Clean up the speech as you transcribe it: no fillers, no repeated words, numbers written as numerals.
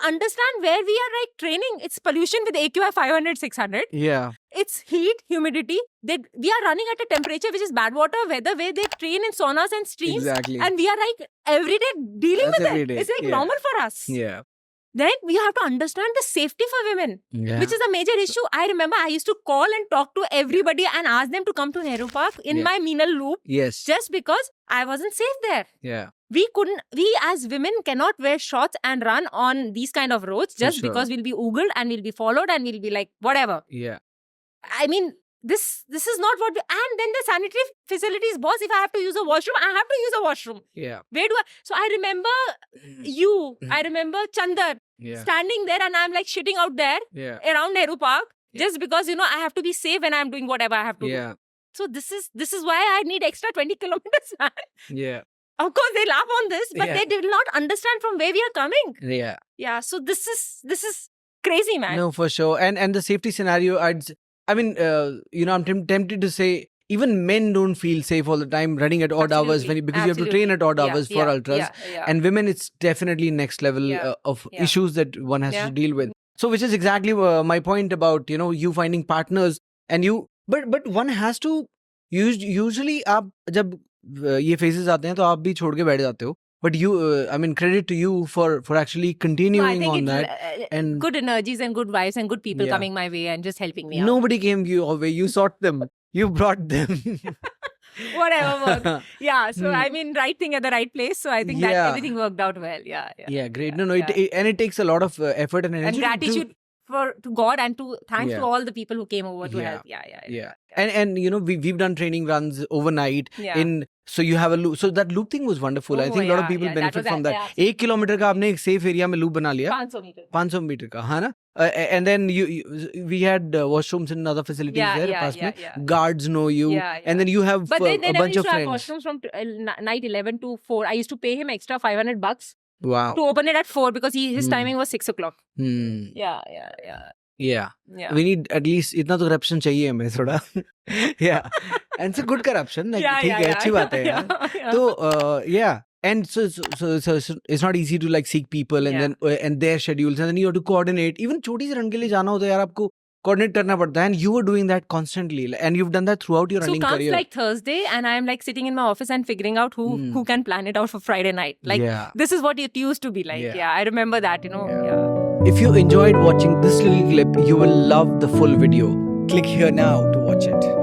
understand where we are like training. It's pollution with AQI 500, 600. Yeah. It's heat, humidity. We are running at a temperature which is bad water weather, where they train in saunas and streams. Exactly. And we are like every day dealing That's with every it. day. It's like Yeah. normal for us. Yeah. Then we have to understand the safety for women, Yeah. which is a major issue. I remember I used to call and talk to everybody and ask them to come to Nehru Park in Yeah. my Meenal loop Yes. just because I wasn't safe there. Yeah. We as women cannot wear shorts and run on these kind of roads just sure. because we'll be oogled and we'll be followed and we'll be like, whatever. Yeah. I mean, this is not what and then the sanitary facilities, boss, if I have to use a washroom, I have to use a washroom. Yeah. Where do I? So I remember you, I remember Chandar Yeah. standing there and I'm like shitting out there Yeah. around Nehru Park Yeah. just because, I have to be safe when I'm doing whatever I have to do. Yeah. So this is why I need extra 20 kilometers, man. Yeah. Of course, they laugh on this, but Yeah. they did not understand from where we are coming. Yeah. Yeah, so this is crazy, man. No, for sure. And the safety scenario, I'm tempted to say even men don't feel safe all the time running at odd hours Absolutely. because you have to train at odd Yeah, hours for yeah, ultras. yeah. And women, it's definitely next level Yeah, of yeah. issues that one has Yeah. to deal with. So, which is exactly my point about you finding partners and you. But one has to usually आप जब ये phases आते हैं तो आप भी छोड़ के बैठ जाते हो. But credit to you for actually No, I continuing think on it's that. And good energies and good vibes and good people Yeah. coming my way and just helping me out. nobody came your way. You sought them. You brought them. Whatever worked. Yeah, so Hmm. I mean, right thing at the right place. So I think that Yeah. everything worked out well. Yeah. Yeah, great. Yeah, No, yeah. it takes a lot of effort and And energy. to do- gratitude to God and thanks Yeah. to all the people who came over to Yeah. help. Yeah. Yeah, and we've done training runs overnight. Yeah. So you have a loop. So that loop thing was wonderful. I Oh, think a lot of yeah, people yeah, that benefit was from that. yeah, 1 kilometer का आपने एक safe area में loop बना लिया. 500 meters. 500 meter का, हाँ ना? And then we had washrooms in other facilities there. पास में. yeah. Guards know you, Yeah, and then you have But they a never bunch used of to have friends. washrooms from night 11 to 4. I used to pay him extra $500 Wow. to open it at 4 because his Hmm. timing was 6 o'clock. Hmm. Yeah. Yeah. Yeah. We need at least इतना तो corruption चाहिए हमें थोड़ा. Yeah. And it's a good corruption. Like, ठीक है, अच्छी बात है यार. So, yeah. And so it's not easy to like seek people and Yeah. then and their schedules and then you have to coordinate. Even छोटी सी run के लिए जाना होता है यार आपको coordinate करना पड़ता है and you were doing that constantly and you've done that throughout your So running comes career. like Thursday and I'm like sitting in my office and figuring out who can plan it out for Friday night. Like Yeah. this is what it used to be like. Yeah. Yeah, I remember that, Yeah. Yeah. If you enjoyed watching this little clip, you will love the full video. Click here now to watch it.